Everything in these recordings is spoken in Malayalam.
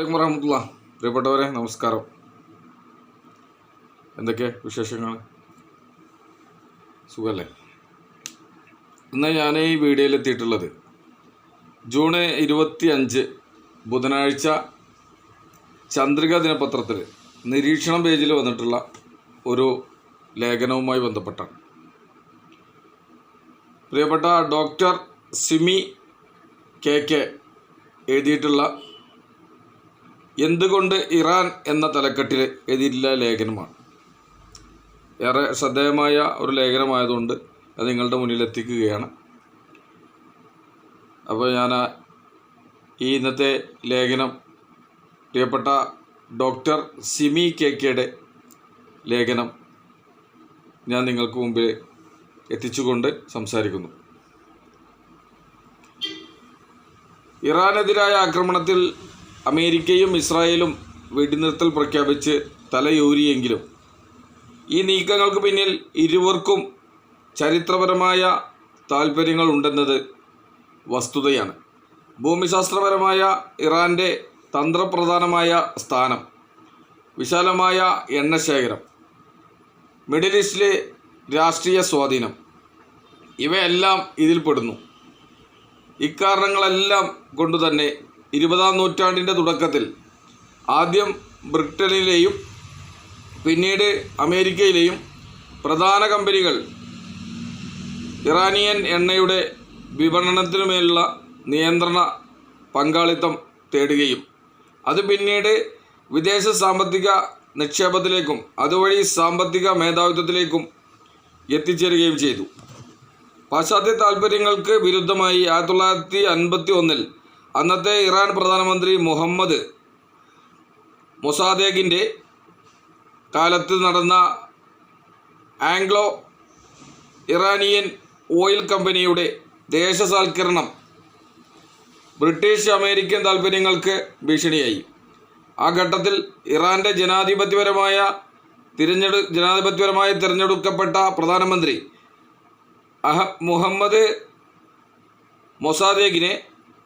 അസ്സലാമു അലൈക്കും വറഹ്മത്തുള്ളാഹി. പ്രിയപ്പെട്ടവരെ നമസ്കാരം. എന്തൊക്കെ വിശേഷങ്ങൾ? സുഖമല്ലേ? ഇന്ന് ഞാൻ ഈ വീഡിയോയിലെത്തിയിട്ടുള്ളത് ജൂൺ 25 ബുധനാഴ്ച ചന്ദ്രിക ദിനപത്രത്തിൽ നിരീക്ഷണം പേജിൽ വന്നിട്ടുള്ള ഒരു ലേഖനവുമായി ബന്ധപ്പെട്ടാണ്. പ്രിയപ്പെട്ട ഡോക്ടർ സിമി KK എഴുതിയിട്ടുള്ള എന്തുകൊണ്ട് ഇറാൻ എന്ന തലക്കെട്ടിൽ എഴുതിയിട്ടുള്ള ലേഖനമാണ്. ഏറെ ശ്രദ്ധേയമായ ഒരു ലേഖനമായതുകൊണ്ട് അത് നിങ്ങളുടെ മുന്നിൽ എത്തിക്കുകയാണ്. അപ്പോൾ ഞാൻ ഈ ഇന്നത്തെ ലേഖനം പ്രിയപ്പെട്ട ഡോക്ടർ സിമി KKയുടെ ലേഖനം ഞാൻ നിങ്ങൾക്ക് മുമ്പിൽ എത്തിച്ചുകൊണ്ട് സംസാരിക്കുന്നു. ഇറാനെതിരായ ആക്രമണത്തിൽ അമേരിക്കയും ഇസ്രായേലും വെടിനിർത്തൽ പ്രഖ്യാപിച്ച് തലയൂരിയെങ്കിലും ഈ നീക്കങ്ങൾക്ക് പിന്നിൽ ഇരുവർക്കും ചരിത്രപരമായ താൽപ്പര്യങ്ങൾ ഉണ്ടെന്നത് വസ്തുതയാണ്. ഭൂമിശാസ്ത്രപരമായ ഇറാൻ്റെ തന്ത്രപ്രധാനമായ സ്ഥാനം, വിശാലമായ എണ്ണശേഖരം, മിഡിൽ ഈസ്റ്റിലെ രാഷ്ട്രീയ സ്വാധീനം ഇവയെല്ലാം ഇതിൽപ്പെടുന്നു. ഇക്കാരണങ്ങളെല്ലാം കൊണ്ടുതന്നെ 20-ാം നൂറ്റാണ്ടിൻ്റെ തുടക്കത്തിൽ ആദ്യം ബ്രിട്ടനിലെയും പിന്നീട് അമേരിക്കയിലെയും പ്രധാന കമ്പനികൾ ഇറാനിയൻ എണ്ണയുടെ വിപണനത്തിനുമേലുള്ള നിയന്ത്രണ പങ്കാളിത്തം തേടുകയും അത് പിന്നീട് വിദേശ സാമ്പത്തിക നിക്ഷേപത്തിലേക്കും അതുവഴി സാമ്പത്തിക മേധാവിത്വത്തിലേക്കും എത്തിച്ചേരുകയും ചെയ്തു. പാശ്ചാത്യ താൽപ്പര്യങ്ങൾക്ക് വിരുദ്ധമായി 1951 അന്നത്തെ ഇറാൻ പ്രധാനമന്ത്രി മുഹമ്മദ് മൊസാദേഗിൻ്റെ കാലത്ത് നടന്ന ആംഗ്ലോ ഇറാനിയൻ ഓയിൽ കമ്പനിയുടെ ദേശസാൽക്കരണം ബ്രിട്ടീഷ് അമേരിക്കൻ താൽപ്പര്യങ്ങൾക്ക് ഭീഷണിയായി. ആ ഘട്ടത്തിൽ ഇറാൻ്റെ ജനാധിപത്യപരമായി തിരഞ്ഞെടുക്കപ്പെട്ട പ്രധാനമന്ത്രി മുഹമ്മദ് മൊസാദേഗിനെ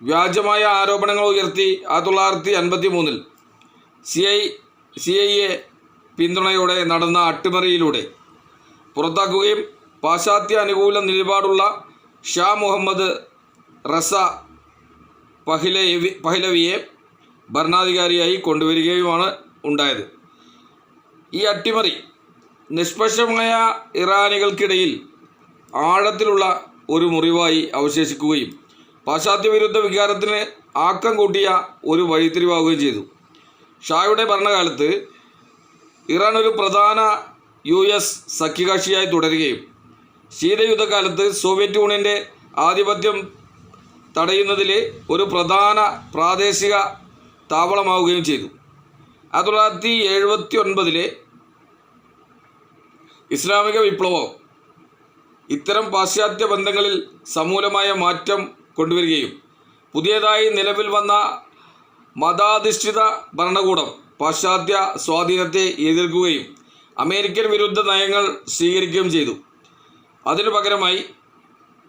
വ്യാജമായ ആരോപണങ്ങൾ ഉയർത്തി 1953 CIA പിന്തുണയോടെ നടന്ന അട്ടിമറിയിലൂടെ പുറത്താക്കുകയും പാശ്ചാത്യ അനുകൂല നിലപാടുള്ള ഷാ മുഹമ്മദ് റസ പഹ്ലവിയെ ഭരണാധികാരിയായി കൊണ്ടുവരികയുമാണ് ഉണ്ടായത്. ഈ അട്ടിമറി നിഷ്പക്ഷമായ ഇറാനികൾക്കിടയിൽ ആഴത്തിലുള്ള ഒരു മുറിവായി അവശേഷിക്കുകയും പാശ്ചാത്യ വിരുദ്ധ വികാരത്തിന് ആക്കം കൂട്ടിയ ഒരു വഴിത്തിരിവാകുകയും ചെയ്തു. ഷായുടെ ഭരണകാലത്ത് ഇറാൻ ഒരു പ്രധാന US സഖ്യകക്ഷിയായി തുടരുകയും ശീതയുദ്ധകാലത്ത് സോവിയറ്റ് യൂണിയൻ്റെ ആധിപത്യം തടയുന്നതിലെ ഒരു പ്രധാന പ്രാദേശിക താവളമാവുകയും ചെയ്തു. 1979 ഇസ്ലാമിക വിപ്ലവം ഇത്തരം പാശ്ചാത്യ ബന്ധങ്ങളിൽ സമൂലമായ മാറ്റം കൊണ്ടുവരികയും പുതിയതായി നിലവിൽ വന്ന മതാധിഷ്ഠിത ഭരണകൂടം പാശ്ചാത്യ സ്വാധീനത്തെ എതിർക്കുകയും അമേരിക്കൻ വിരുദ്ധ നയങ്ങൾ സ്വീകരിക്കുകയും ചെയ്തു. അതിനു പകരമായി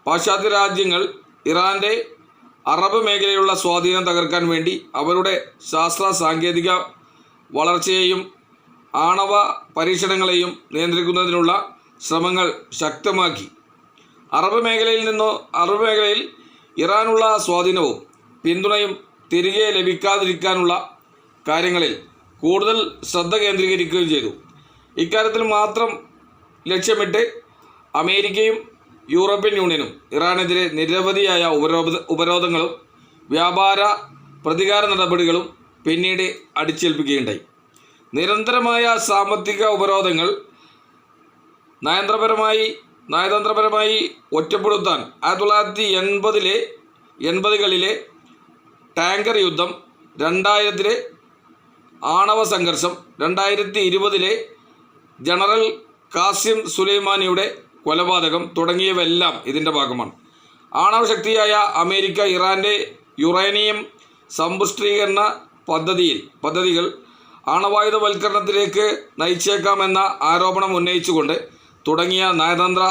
പാശ്ചാത്യ രാജ്യങ്ങൾ ഇറാൻ്റെ അറബ് മേഖലയിലുള്ള സ്വാധീനം തകർക്കാൻ വേണ്ടി അവരുടെ ശാസ്ത്ര സാങ്കേതിക വളർച്ചയെയും ആണവ പരീക്ഷണങ്ങളെയും നിയന്ത്രിക്കുന്നതിനുള്ള ശ്രമങ്ങൾ ശക്തമാക്കി. അറബ് മേഖലയിൽ ഇറാനുള്ള സ്വാധീനവും പിന്തുണയും തിരികെ ലഭിക്കാതിരിക്കാനുള്ള കാര്യങ്ങളിൽ കൂടുതൽ ശ്രദ്ധ കേന്ദ്രീകരിക്കുകയും ചെയ്തു. ഇക്കാര്യത്തിൽ മാത്രം ലക്ഷ്യമിട്ട് അമേരിക്കയും യൂറോപ്യൻ യൂണിയനും ഇറാനെതിരെ നിരവധിയായ ഉപരോധങ്ങളും വ്യാപാര പ്രതികാര നടപടികളും പിന്നീട് അടിച്ചേൽപ്പിക്കുകയുണ്ടായി. നിരന്തരമായ സാമ്പത്തിക ഉപരോധങ്ങൾ നയതന്ത്രപരമായി ഒറ്റപ്പെടുത്താൻ 1980-കളിലെ ടാങ്കർ യുദ്ധം, 2000 ആണവ സംഘർഷം, 2020 ജനറൽ കാസിം സുലൈമാനിയുടെ കൊലപാതകം തുടങ്ങിയവയെല്ലാം ഇതിൻ്റെ ഭാഗമാണ്. ആണവശക്തിയായ അമേരിക്ക ഇറാൻ്റെ യുറേനിയം സമ്പുഷ്ടീകരണ പദ്ധതികൾ ആണവായുധവൽക്കരണത്തിലേക്ക് നയിച്ചേക്കാമെന്ന ആരോപണം ഉന്നയിച്ചുകൊണ്ട് തുടങ്ങിയ നയതന്ത്ര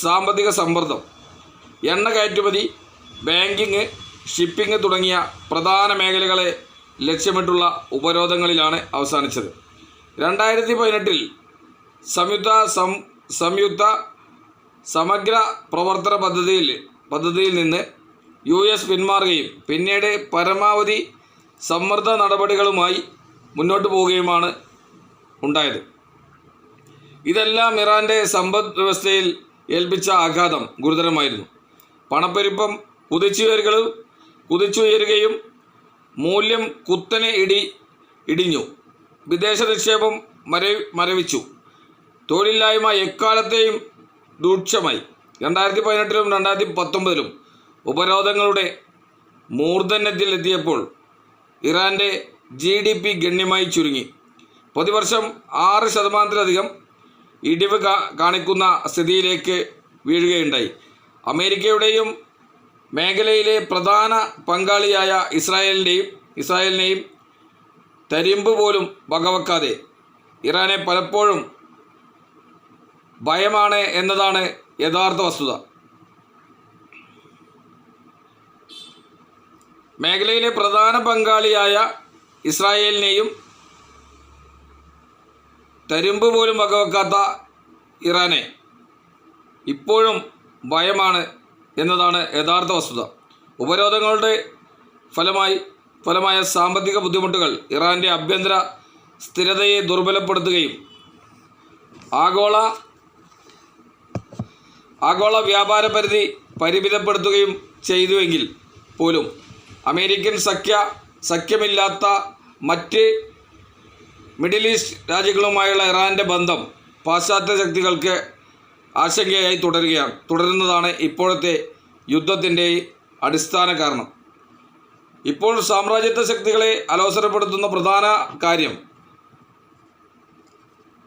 സാമ്പത്തിക സമ്മർദ്ദം എണ്ണ കയറ്റുമതി, ബാങ്കിങ്, ഷിപ്പിംഗ് തുടങ്ങിയ പ്രധാന മേഖലകളെ ലക്ഷ്യമിട്ടുള്ള ഉപരോധങ്ങളിലാണ് അവസാനിച്ചത്. 2018 സംയുക്ത സമഗ്ര പ്രവർത്തന പദ്ധതിയിൽ നിന്ന് US പിന്മാറുകയും പിന്നീട് പരമാവധി സമ്മർദ്ദ നടപടികളുമായി മുന്നോട്ട് പോവുകയുമാണ് ഉണ്ടായത്. ഇതെല്ലാം ഇറാൻ്റെ സമ്പദ് വ്യവസ്ഥയിൽ ഏൽപ്പിച്ച ആഘാതം ഗുരുതരമായിരുന്നു. പണപ്പെരുപ്പം കുതിച്ചുയരുകയും മൂല്യം കുത്തനെ ഇടിഞ്ഞു. വിദേശ നിക്ഷേപം മരവിച്ചു. തൊഴിലില്ലായ്മ എക്കാലത്തെയും രൂക്ഷമായി. 2018 2019 ഉപരോധങ്ങളുടെ മൂർധന്യത്തിലെത്തിയപ്പോൾ ഇറാൻ്റെ GDP ഗണ്യമായി ചുരുങ്ങി. പ്രതിവർഷം 6% ഇടിവ് കാണിക്കുന്ന സ്ഥിതിയിലേക്ക് വീഴുകയുണ്ടായി. അമേരിക്കയുടെയും മേഖലയിലെ പ്രധാന പങ്കാളിയായ ഇസ്രായേലിനെയും തരിമ്പ് പോലും വകവെക്കാതെ ഇറാനെ പലപ്പോഴും ഭയമാണ് എന്നതാണ് യഥാർത്ഥ വസ്തുത. മേഖലയിലെ പ്രധാന പങ്കാളിയായ ഇസ്രായേലിനെയും തരിമ്പ് പോലും വകവെക്കാത്ത ഇറാനെ ഇപ്പോഴും ഭയമാണ് എന്നതാണ് യഥാർത്ഥ വസ്തുത. ഉപരോധങ്ങളുടെ ഫലമായ സാമ്പത്തിക ബുദ്ധിമുട്ടുകൾ ഇറാൻ്റെ ആഭ്യന്തര സ്ഥിരതയെ ദുർബലപ്പെടുത്തുകയും ആഗോള വ്യാപാര പരിധി പരിമിതപ്പെടുത്തുകയും ചെയ്തുവെങ്കിൽ പോലും അമേരിക്കൻ സഖ്യമില്ലാത്ത മറ്റ് മിഡിൽ ഈസ്റ്റ് രാജ്യങ്ങളുമായുള്ള ഇറാൻ്റെ ബന്ധം പാശ്ചാത്യ ശക്തികൾക്ക് ആശങ്കയായി തുടരുന്നതാണ് ഇപ്പോഴത്തെ യുദ്ധത്തിൻ്റെ അടിസ്ഥാന കാരണം. ഇപ്പോൾ സാമ്രാജ്യത്വ ശക്തികളെ അലോസരപ്പെടുത്തുന്ന പ്രധാന കാര്യം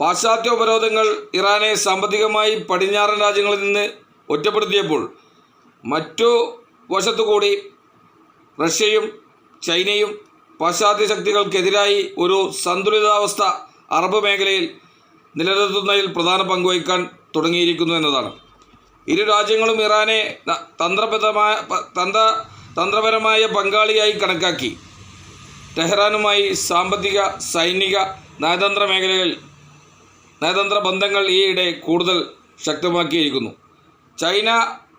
പാശ്ചാത്യ ഉപരോധങ്ങൾ ഇറാനെ സാമ്പത്തികമായി പടിഞ്ഞാറൻ രാജ്യങ്ങളിൽ നിന്ന് ഒറ്റപ്പെടുത്തിയപ്പോൾ മറ്റു വശത്തുകൂടി റഷ്യയും ചൈനയും പാശ്ചാത്യ ശക്തികൾക്കെതിരായി ഒരു സന്തുലിതാവസ്ഥ അറബ് മേഖലയിൽ നിലനിർത്തുന്നതിൽ പ്രധാന പങ്കുവഹിക്കാൻ തുടങ്ങിയിരിക്കുന്നു എന്നതാണ്. ഇരു രാജ്യങ്ങളും ഇറാനെ തന്ത്രപരമായ പങ്കാളിയായി കണക്കാക്കി ടെഹ്റാനുമായി സാമ്പത്തിക, സൈനിക, നയതന്ത്ര ബന്ധങ്ങൾ ഈയിടെ കൂടുതൽ ശക്തമാക്കിയിരിക്കുന്നു. ചൈന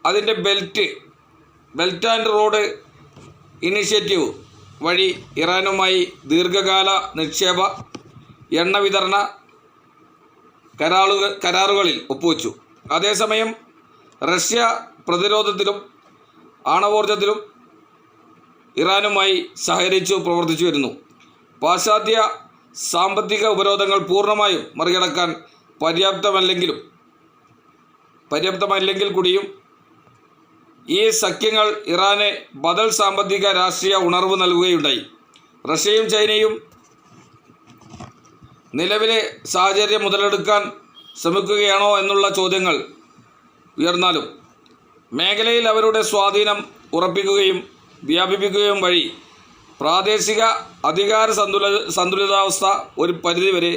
അതിൻ്റെ ബെൽറ്റ് ആൻഡ് റോഡ് ഇനിഷ്യേറ്റീവ് വഴി ഇറാനുമായി ദീർഘകാല നിക്ഷേപ, എണ്ണ വിതരണ കരാറുകളിൽ ഒപ്പുവെച്ചു. അതേസമയം റഷ്യ പ്രതിരോധത്തിലും ആണവോർജത്തിലും ഇറാനുമായി സഹകരിച്ചു പ്രവർത്തിച്ചു വരുന്നു. പാശ്ചാത്യ സാമ്പത്തിക ഉപരോധങ്ങൾ പൂർണ്ണമായും മറികടക്കാൻ പര്യാപ്തമല്ലെങ്കിൽ കൂടിയും ഈ സഖ്യങ്ങൾ ഇറാന് ബദൽ സാമ്പത്തിക രാഷ്ട്രീയ ഉണർവ് നൽകുകയുണ്ടായി. റഷ്യയും ചൈനയും നിലവിലെ സാഹചര്യം മുതലെടുക്കാൻ ശ്രമിക്കുകയാണോ എന്നുള്ള ചോദ്യങ്ങൾ ഉയർന്നാലും മേഖലയിൽ അവരുടെ സ്വാധീനം ഉറപ്പിക്കുകയും വ്യാപിപ്പിക്കുകയും വഴി പ്രാദേശിക അധികാര സന്തുലിതാവസ്ഥ ഒരു പരിധിവരെ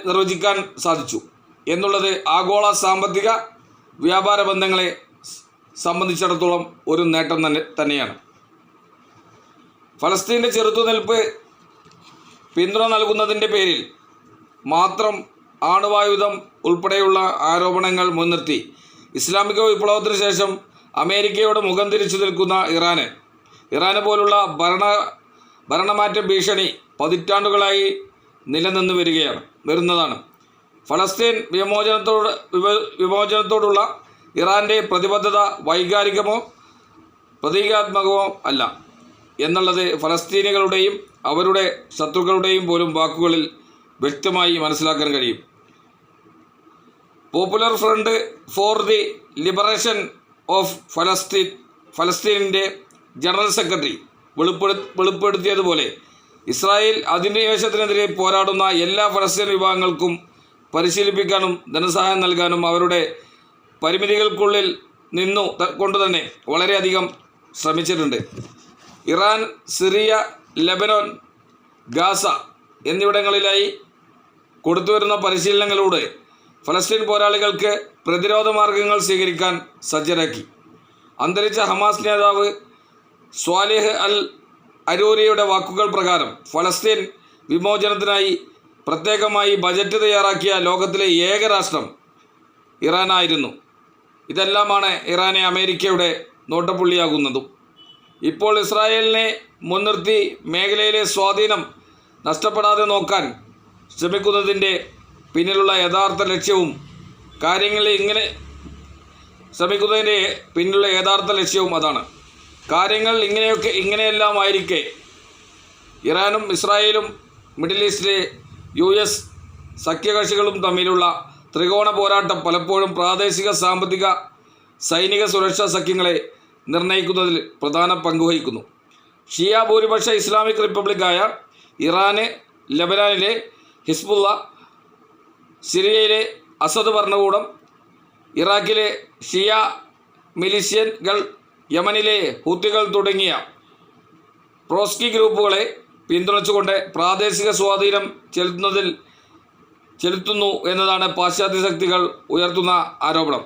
നിർവചിക്കാൻ സാധിച്ചു എന്നുള്ളത് ആഗോള സാമ്പത്തിക വ്യാപാര ബന്ധങ്ങളെ സംബന്ധിച്ചിടത്തോളം ഒരു നേട്ടം തന്നെയാണ്. ഫലസ്തീൻ്റെ ചെറുത്തുനിൽപ്പ് പിന്തുണ നൽകുന്നതിൻ്റെ പേരിൽ മാത്രം ആണവായുധം ഉൾപ്പെടെയുള്ള ആരോപണങ്ങൾ മുൻനിർത്തി ഇസ്ലാമിക വിപ്ലവത്തിന് ശേഷം അമേരിക്കയോട് മുഖം തിരിച്ചു നിൽക്കുന്ന ഇറാന് പോലുള്ള ഭരണമാറ്റ ഭീഷണി പതിറ്റാണ്ടുകളായി നിലനിന്ന് വരുന്നതാണ്. ഫലസ്തീൻ വിമോചനത്തോടുള്ള ഇറാൻ്റെ പ്രതിബദ്ധത വൈകാരികമോ പ്രതീകാത്മകമോ അല്ല എന്നുള്ളത് ഫലസ്തീനികളുടെയും അവരുടെ ശത്രുക്കളുടെയും പോലും വാക്കുകളിൽ വ്യക്തമായി മനസ്സിലാക്കാൻ കഴിയും. Popular front for the liberation of ഫലസ്തീനിൻ്റെ ജനറൽ സെക്രട്ടറി വെളിപ്പെടുത്തിയതുപോലെ ഇസ്രായേൽ അധിനിവേശത്തിനെതിരെ പോരാടുന്ന എല്ലാ ഫലസ്തീൻ വിഭാഗങ്ങൾക്കും പരിശീലിപ്പിക്കാനും ധനസഹായം നൽകാനും അവരുടെ പരിമിതികൾക്കുള്ളിൽ കൊണ്ടുതന്നെ വളരെയധികം ശ്രമിച്ചിട്ടുണ്ട്. ഇറാൻ, സിറിയ, ലെബനോൻ, ഗാസ എന്നിവിടങ്ങളിലായി കൊടുത്തുവരുന്ന പരിശീലനങ്ങളിലൂടെ ഫലസ്തീൻ പോരാളികൾക്ക് പ്രതിരോധ മാർഗങ്ങൾ സ്വീകരിക്കാൻ സജ്ജരാക്കി. അന്തരിച്ച ഹമാസ് നേതാവ് സ്വാലിഹ് അൽ അരൂരിയുടെ വാക്കുകൾ പ്രകാരം ഫലസ്തീൻ വിമോചനത്തിനായി പ്രത്യേകമായി ബജറ്റ് തയ്യാറാക്കിയ ലോകത്തിലെ ഏക രാഷ്ട്രം ഇറാനായിരുന്നു. ഇതെല്ലാമാണ് ഇറാനെ അമേരിക്കയുടെ നോട്ടപ്പുള്ളിയാകുന്നതും. ഇപ്പോൾ ഇസ്രായേലിനെ മുൻനിർത്തി മേഖലയിലെ സ്വാധീനം നഷ്ടപ്പെടാതെ നോക്കാൻ ശ്രമിക്കുന്നതിൻ്റെ പിന്നിലുള്ള യഥാർത്ഥ ലക്ഷ്യവും അതാണ്. കാര്യങ്ങൾ ഇങ്ങനെയെല്ലാം ആയിരിക്കെ ഇറാനും ഇസ്രായേലും മിഡിൽ ഈസ്റ്റിലെ US സഖ്യകക്ഷികളും തമ്മിലുള്ള ത്രികോണ പോരാട്ടം പലപ്പോഴും പ്രാദേശിക സാമ്പത്തിക സൈനിക സുരക്ഷാ സഖ്യങ്ങളെ നിർണ്ണയിക്കുന്നതിൽ പ്രധാന പങ്കുവഹിക്കുന്നു. ഷിയ ഭൂരിപക്ഷ ഇസ്ലാമിക് റിപ്പബ്ലിക്കായ ഇറാന്, ലബനാനിലെ ഹിസ്ബുള്ള, സിറിയയിലെ അസദ് ഭരണകൂടം, ഇറാഖിലെ ഷിയ മിലിഷ്യകൾ, യമനിലെ ഹൂത്തികൾ തുടങ്ങിയ ട്രോട്സ്കി ഗ്രൂപ്പുകളെ പിന്തുണച്ചുകൊണ്ട് പ്രാദേശിക സ്വാധീനം ചെലുത്തുന്നു എന്നതാണ് പാശ്ചാത്യ ശക്തികൾ ഉയർത്തുന്ന ആരോപണം.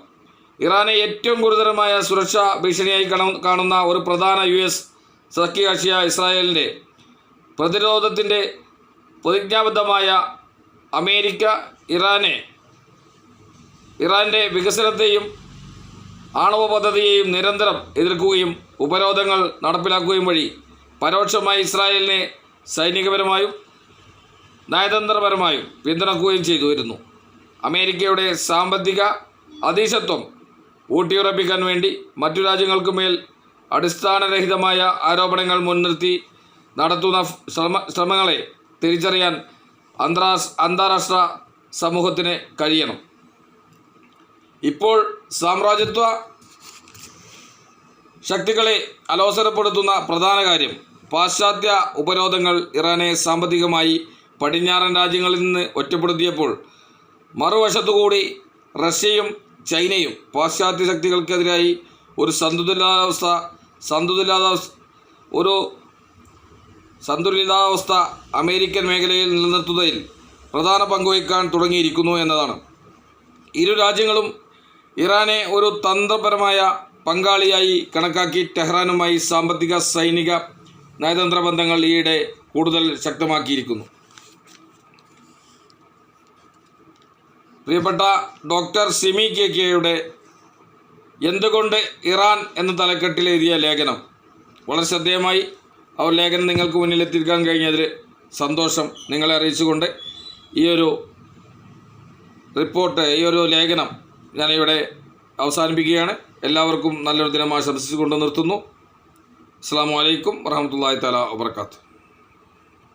ഇറാനെ ഏറ്റവും ഗുരുതരമായ സുരക്ഷാ ഭീഷണിയായി കാണുന്ന ഒരു പ്രധാന US സഖ്യകക്ഷിയായ ഇസ്രായേലിൻ്റെ പ്രതിരോധത്തിൻ്റെ പ്രതിജ്ഞാബദ്ധമായ അമേരിക്ക ഇറാൻ്റെ വികസനത്തെയും ആണവ പദ്ധതിയെയും നിരന്തരം എതിർക്കുകയും ഉപരോധങ്ങൾ നടപ്പിലാക്കുകയും വഴി പരോക്ഷമായി ഇസ്രായേലിനെ സൈനികപരമായും നയതന്ത്രപരമായും പിന്തുണക്കുകയും ചെയ്തു വരുന്നു. അമേരിക്കയുടെ സാമ്പത്തിക അധീശത്വം ഊട്ടിയുറപ്പിക്കാൻ വേണ്ടി മറ്റു രാജ്യങ്ങൾക്കു മേൽ അടിസ്ഥാനരഹിതമായ ആരോപണങ്ങൾ മുൻനിർത്തി നടത്തുന്ന ശ്രമങ്ങളെ തിരിച്ചറിയാൻ അന്താരാഷ്ട്ര സമൂഹത്തിന് കഴിയണം. ഇപ്പോൾ സാമ്രാജ്യത്വ ശക്തികളെ അലോസരപ്പെടുത്തുന്ന പ്രധാന കാര്യം പാശ്ചാത്യ ഉപരോധങ്ങൾ ഇറാനെ സാമ്പത്തികമായി പടിഞ്ഞാറൻ രാജ്യങ്ങളിൽ നിന്ന് ഒറ്റപ്പെടുത്തിയപ്പോൾ മറുവശത്തുകൂടി റഷ്യയും ചൈനയും പാശ്ചാത്യ ശക്തികൾക്കെതിരായി ഒരു സന്തുലിതാവസ്ഥ അമേരിക്കൻ മേഖലയിൽ നിലനിർത്തുന്നതിൽ പ്രധാന പങ്കുവഹിക്കാൻ തുടങ്ങിയിരിക്കുന്നു എന്നതാണ്. ഇരു രാജ്യങ്ങളും ഇറാനെ ഒരു തന്ത്രപരമായ പങ്കാളിയായി കണക്കാക്കി ടെഹ്റാനുമായി സാമ്പത്തിക, സൈനിക, നയതന്ത്ര ബന്ധങ്ങൾ ഈയിടെ കൂടുതൽ ശക്തമാക്കിയിരിക്കുന്നു. പ്രിയപ്പെട്ട ഡോക്ടർ സിമി KKയുടെ എന്തുകൊണ്ട് ഇറാൻ എന്ന തലക്കെട്ടിൽ എഴുതിയ ലേഖനം വളരെ ശ്രദ്ധേയമായി. ആ ലേഖനം നിങ്ങൾക്ക് മുന്നിൽ എത്തിക്കാൻ കഴിഞ്ഞതിൽ സന്തോഷം നിങ്ങളെ അറിയിച്ചുകൊണ്ട് ഈ ഒരു ലേഖനം ഞാനിവിടെ അവസാനിപ്പിക്കുകയാണ്. എല്ലാവർക്കും നല്ലൊരു ദിനം ആശംസിച്ചുകൊണ്ട് നിർത്തുന്നു. അസ്സലാമു അലൈക്കും വറഹ്മത്തുള്ളാഹി തആല വബറകാതുഹു.